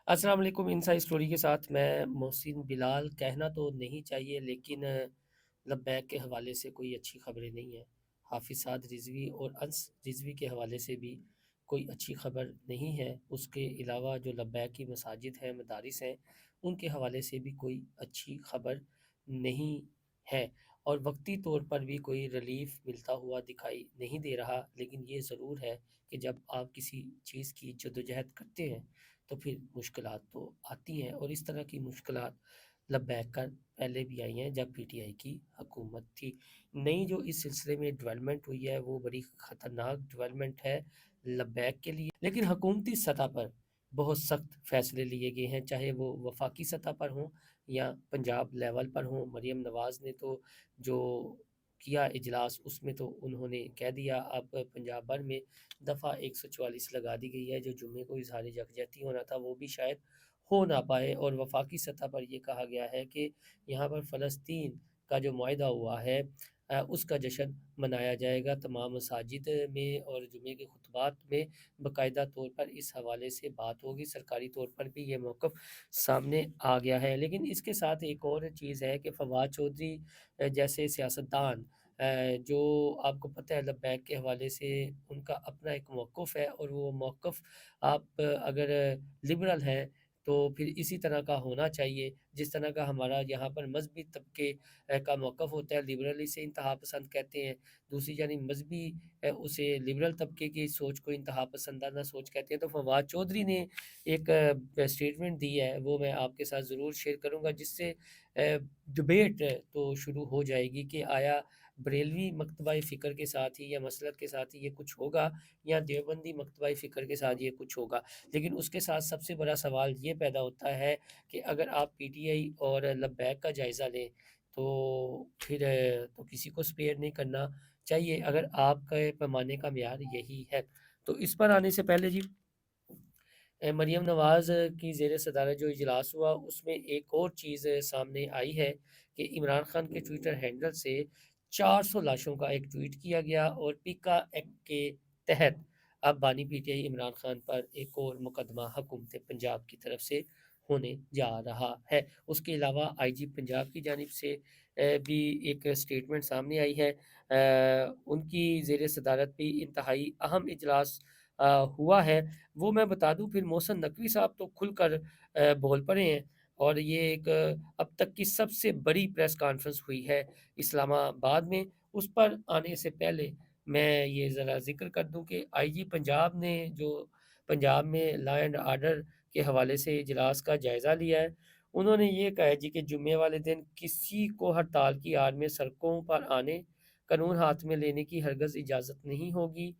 अस्सलाम वालेकुम। Inside story के साथ मैं मोहसिन बिलाल। कहना तो नहीं चाहिए लेकिन लब्बैक के हवाले से कोई अच्छी खबरें नहीं हैं। हाफिज़ साद रिज़वी और अंस रिज़वी के हवाले से भी कोई अच्छी खबर नहीं है। उसके अलावा जो लब्बैक की मसाजिद हैं, मदारिस हैं, उनके हवाले से भी कोई अच्छी खबर नहीं है। और वक्ती तौर पर भी कोई रिलीफ़ मिलता हुआ दिखाई नहीं दे रहा। लेकिन ये ज़रूर है कि जब आप किसी चीज़ की जद्दोजहद करते हैं तो फिर मुश्किलात तो आती हैं, और इस तरह की मुश्किलात लब्बैक कर पहले भी आई हैं जब पीटीआई की हुकूमत थी। नई जो इस सिलसिले में डेवलपमेंट हुई है वो बड़ी ख़तरनाक डेवलपमेंट है लब्बैक के लिए। लेकिन हुकूमती सतह पर बहुत सख्त फैसले लिए गए हैं, चाहे वो वफाकी सतह पर हों या पंजाब लेवल पर हों। मरीम नवाज़ ने तो जो किया इजलास, उसमें तो उन्होंने कह दिया अब पंजाब भर में दफ़ा 144 लगा दी गई है। जो जुम्मे को इजहार यकजहती होना था वो भी शायद हो ना पाए। और वफाकी सतह पर ये कहा गया है कि यहाँ पर फ़लस्तीन का जो मुआहदा हुआ है उसका जश्न मनाया जाएगा तमाम मसाजिद में, और जुमे के खुतबात में बाकायदा तौर पर इस हवाले से बात होगी। सरकारी तौर पर भी ये मौक़िफ़ सामने आ गया है। लेकिन इसके साथ एक और चीज़ है कि फवाद चौधरी जैसे सियासतदान, जो आपको पता है लब्बैक के हवाले से उनका अपना एक मौक़िफ़ है, और वो मौक़िफ़ आप अगर लिबरल हैं तो फिर इसी तरह का होना चाहिए जिस तरह का हमारा यहाँ पर मज़हबी तबके का मौक़िफ़ होता है। लिबरल इसे इंतहा पसंद कहते हैं, दूसरी जानिब मज़हबी उसे लिबरल तबके की सोच को इंतहा पसंदाना सोच कहते हैं। तो फवाद चौधरी ने एक स्टेटमेंट दी है, वो मैं आपके साथ ज़रूर शेयर करूँगा, जिससे डिबेट तो शुरू हो जाएगी कि आया बरेलवी मकतबा फ़िक्र के साथ ही या मसलक के साथ ही ये कुछ होगा, या देवबंदी मकतबा फ़िक्र के साथ ये कुछ होगा। लेकिन उसके साथ सबसे बड़ा सवाल ये पैदा होता है कि अगर आप पीटीआई और लब्बैक का जायज़ा लें तो फिर तो किसी को स्पेयर नहीं करना चाहिए अगर आपके पैमाने का मेयार यही है। तो इस पर आने से पहले जी, मरीम नवाज़ की ज़ेर सदारत जो इजलास हुआ उसमें एक और चीज़ सामने आई है कि इमरान खान के ट्विटर हैंडल से 400 लाशों का एक ट्वीट किया गया, और पीका एक्ट के तहत अब बानी पीटीआई इमरान खान पर एक और मुकदमा हुकूमत पंजाब की तरफ से होने जा रहा है। उसके अलावा आईजी पंजाब की जानिब से भी एक स्टेटमेंट सामने आई है। उनकी ज़ेर सदारत भी इंतहाई अहम इजलास हुआ है। वो मैं बता दूँ, फिर मोहसिन नकवी साहब तो खुलकर बोल पड़े हैं, और ये एक अब तक की सबसे बड़ी प्रेस कॉन्फ्रेंस हुई है इस्लामाबाद में। उस पर आने से पहले मैं ये ज़रा ज़िक्र कर दूँ कि आईजी पंजाब ने जो पंजाब में लॉ एंड ऑर्डर के हवाले से इजलास का जायज़ा लिया है, उन्होंने ये कहा है जी कि जुम्मे वाले दिन किसी को हड़ताल की आड़ में सड़कों पर आने, कानून हाथ में लेने की हरगिज़ इजाज़त नहीं होगी।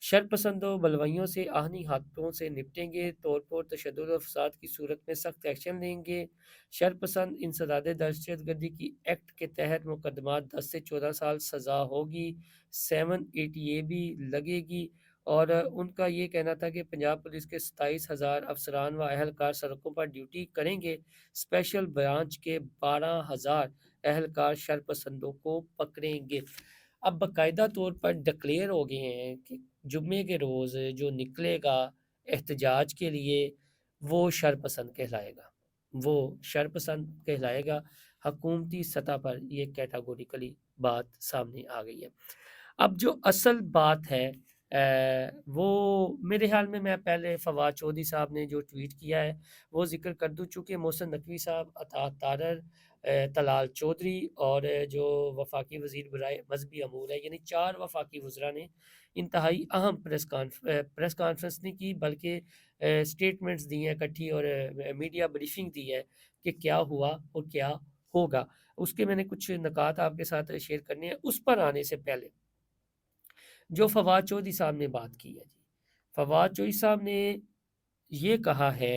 शरपसंदों बलवाइयों से आहनी हाथों से निपटेंगे, तोड़-फोड़, तशद्दुद और फ़साद की सूरत में सख्त एक्शन लेंगे। शरपसंद इंसदाद दहशतगर्दी की एक्ट के तहत मुकदमात 10 से 14 साल सज़ा होगी, 780 ए भी लगेगी। और उनका ये कहना था कि पंजाब पुलिस के 27,000 अफ़सरान व अहलकार सड़कों पर ड्यूटी करेंगे। स्पेशल ब्रांच के 12,000 अहलकार शरपसंदों को पकड़ेंगे। अब बाकायदा तौर पर डिक्लेयर हो गए हैं कि जुम्मे के रोज़ जो निकलेगा एहतजाज के लिए वो शरपसंद कहलाएगा, वो शरपसंद कहलाएगा। हकूमती सतह पर ये कैटेगोरिकली बात सामने आ गई है। अब जो असल बात है वो मेरे ख़्याल में, मैं पहले फवाद चौधरी साहब ने जो ट्वीट किया है वो ज़िक्र कर दूँ, चूँकि मोहसिन नकवी साहब, अता तारर, तलाल चौधरी और जो वफाकी वज़ीर बराए मज़हबी अमूर है, यानी 4 वफाकी वज़रा ने इंतहाई अहम प्रेस कॉन्फ्रेंस नहीं की, बल्कि स्टेटमेंट्स दी हैं इकट्ठी, और मीडिया ब्रीफिंग दी है कि क्या हुआ और क्या होगा। उसके मैंने कुछ नुकात आपके साथ शेयर करने हैं। उस पर आने से पहले जो फवाद चौधरी साहब ने बात की है जी, फवाद चौधरी साहब ने ये कहा है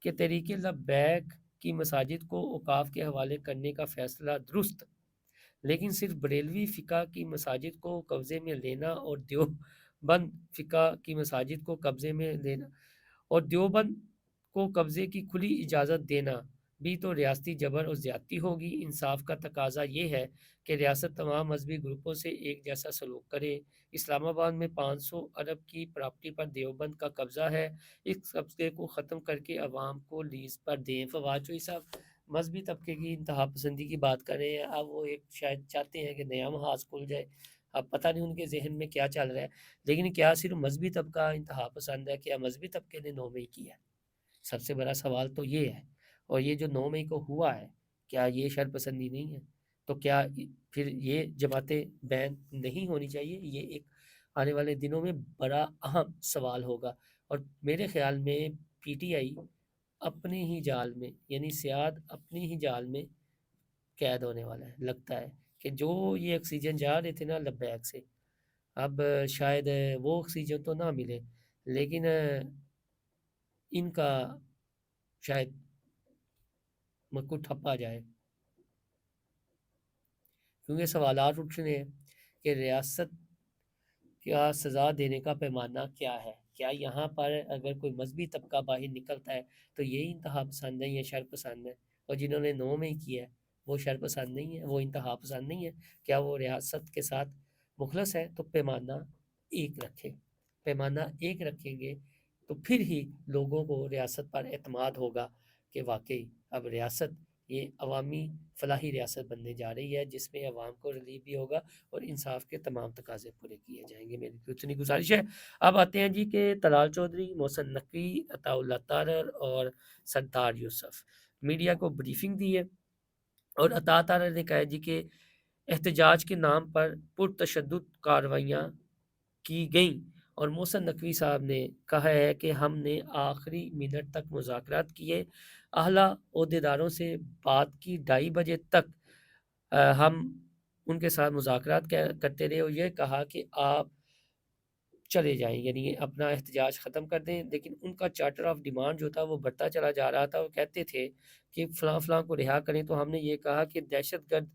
कि तहरीक लब्बैक की मसाजिद को औकाफ के हवाले करने का फ़ैसला दुरुस्त, लेकिन सिर्फ बरेलवी फ़िक़ा की मसाजिद को कब्ज़े में लेना और देवबंद फ़िक़ा की मसाजिद को कब्ज़े में लेना और देवबंद को कब्ज़े की खुली इजाज़त देना بھی تو ریاستی جبر اور زیادتی ہوگی۔ انصاف کا تقاضا یہ ہے کہ ریاست تمام مذہبی گروپوں سے ایک جیسا سلوک کرے۔ اسلام آباد میں 500 ارب کی پراپرٹی پر دیوبند کا قبضہ ہے، اس قبضے کو ختم کر کے عوام کو لیز پر دیں۔ فواد چوہی صاحب مذہبی طبقے کی انتہا پسندی کی بات کر رہے ہیں، اب وہ ایک شاید چاہتے ہیں کہ نیا محاذ کھل جائے، اب پتہ نہیں ان کے ذہن میں کیا چل رہا ہے، لیکن کیا صرف مذہبی طبقہ انتہا پسند ہے؟ کیا مذہبی طبقے نے 9 مئی کیا ہے؟ سب سے بڑا سوال تو یہ ہے۔ اور یہ جو 9 مئی کو ہوا ہے، کیا یہ شر پسندی نہیں ہے؟ تو کیا پھر یہ جماعتیں بین نہیں ہونی چاہیے؟ یہ ایک آنے والے دنوں میں بڑا اہم سوال ہوگا، اور میرے خیال میں پی ٹی آئی اپنے ہی جال میں، یعنی سیاد اپنی ہی جال میں قید ہونے والا ہے۔ لگتا ہے کہ جو یہ آکسیجن جا رہے تھے نا لبیک سے، اب شاید وہ آکسیجن تو نہ ملے، لیکن ان کا شاید مکو ٹھپا جائے، کیونکہ سوالات اٹھ رہے ہیں کہ ریاست کیا سزا دینے کا پیمانہ کیا ہے؟ کیا یہاں پر اگر کوئی مذہبی طبقہ باہر نکلتا ہے تو یہی انتہا پسند ہے یا شر پسند ہے؟ اور جنہوں نے 9 میں کیا ہے وہ شر پسند نہیں ہے، وہ انتہا پسند نہیں ہے؟ کیا وہ ریاست کے ساتھ مخلص ہے؟ تو پیمانہ ایک رکھے، پیمانہ ایک رکھیں گے تو پھر ہی لوگوں کو ریاست پر اعتماد ہوگا کہ واقعی اب ریاست یہ عوامی فلاحی ریاست بننے جا رہی ہے، جس میں عوام کو ریلیف بھی ہوگا اور انصاف کے تمام تقاضے پورے کیے جائیں گے۔ میری تو اتنی گزارش ہے۔ اب آتے ہیں جی کہ طلال چودھری، محسن نقوی، عطا اللہ تارڑ اور سردار یوسف میڈیا کو بریفنگ دی ہے، اور عطا تارڑ نے کہا جی کہ احتجاج کے نام پر پرتشدد کارروائیاں کی گئیں، اور محسن نقوی صاحب نے کہا ہے کہ ہم نے آخری منٹ تک مذاکرات کیے، اعلیٰ عہدیداروں سے بات کی، 2:30 بجے تک ہم ان کے ساتھ مذاکرات کرتے رہے، اور یہ کہا کہ آپ چلے جائیں، یعنی اپنا احتجاج ختم کر دیں، لیکن ان کا چارٹر آف ڈیمانڈ جو تھا وہ بڑھتا چلا جا رہا تھا۔ وہ کہتے تھے کہ فلاں فلاں کو رہا کریں، تو ہم نے یہ کہا کہ دہشت گرد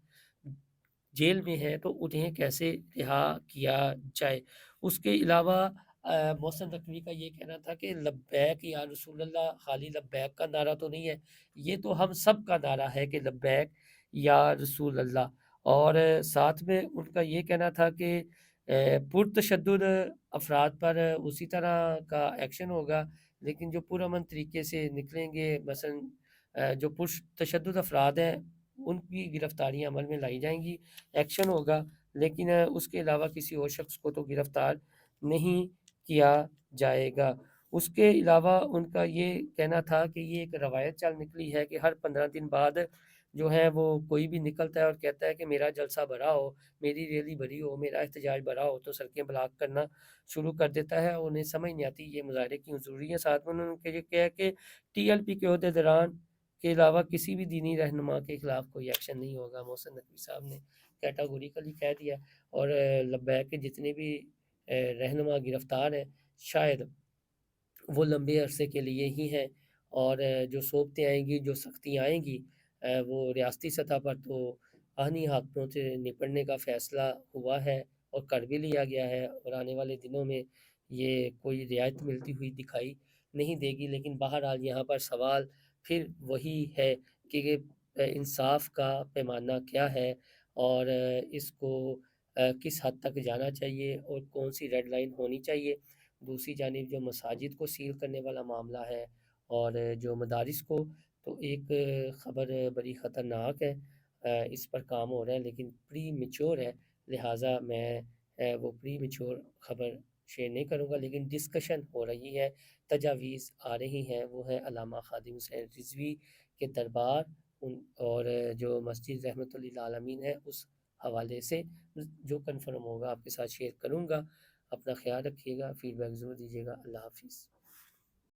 جیل میں ہیں تو انہیں کیسے رہا کیا جائے۔ اس کے علاوہ محسن نقوی کا یہ کہنا تھا کہ لبیک یا رسول اللہ خالی لبیک کا نعرہ تو نہیں ہے، یہ تو ہم سب کا نعرہ ہے کہ لبیک یا رسول اللہ۔ اور ساتھ میں ان کا یہ کہنا تھا کہ پرتشدد افراد پر اسی طرح کا ایکشن ہوگا، لیکن جو پرامن طریقے سے نکلیں گے، مثلا جو پرتشدد افراد ہیں ان کی گرفتاریاں عمل میں لائی جائیں گی، ایکشن ہوگا، لیکن اس کے علاوہ کسی اور شخص کو تو گرفتار نہیں کیا جائے گا۔ اس کے علاوہ ان کا یہ کہنا تھا کہ یہ ایک روایت چل نکلی ہے کہ ہر 15 دن بعد جو ہے وہ کوئی بھی نکلتا ہے اور کہتا ہے کہ میرا جلسہ بڑا ہو، میری ریلی بڑی ہو، میرا احتجاج بڑا ہو، تو سڑکیں بلاک کرنا شروع کر دیتا ہے۔ انہیں سمجھ نہیں آتی یہ مظاہرے کیوں ضروری ہیں۔ ساتھ میں انہوں نے یہ کہا کہ ٹی ایل پی کے عہدیداران کے علاوہ کسی بھی دینی رہنما کے خلاف کوئی ایکشن نہیں ہوگا۔ محسن نقوی صاحب نے کیٹاگوریکلی کہہ دیا، اور لبیک کے جتنے بھی رہنما گرفتار ہیں شاید وہ لمبے عرصے کے لیے ہی ہیں، اور جو صوبتیں آئیں گی، جو سختیاں آئیں گی، وہ ریاستی سطح پر تو آہنی حاکموں سے نپٹنے کا فیصلہ ہوا ہے اور کر بھی لیا گیا ہے، اور آنے والے دنوں میں یہ کوئی رعایت ملتی ہوئی دکھائی نہیں دے گی۔ لیکن بہرحال یہاں پر سوال پھر وہی ہے کہ انصاف کا پیمانہ کیا ہے، اور اس کو کس حد تک جانا چاہیے، اور کون سی ریڈ لائن ہونی چاہیے۔ دوسری جانب جو مساجد کو سیل کرنے والا معاملہ ہے، اور جو مدارس کو، تو ایک خبر بڑی خطرناک ہے، اس پر کام ہو رہا ہے لیکن پری میچور ہے، لہٰذا میں وہ پری میچور خبر شیئر نہیں کروں گا، لیکن ڈسکشن ہو رہی ہے، تجاویز آ رہی ہیں، وہ ہے علامہ خادم حسین رضوی کے دربار اور جو مسجد رحمۃ للعالمین ہے اس حوالے سے، جو کنفرم ہوگا آپ کے ساتھ شیئر کروں گا۔ اپنا خیال رکھیے گا، فیڈ بیک ضرور دیجیے گا۔ اللہ حافظ۔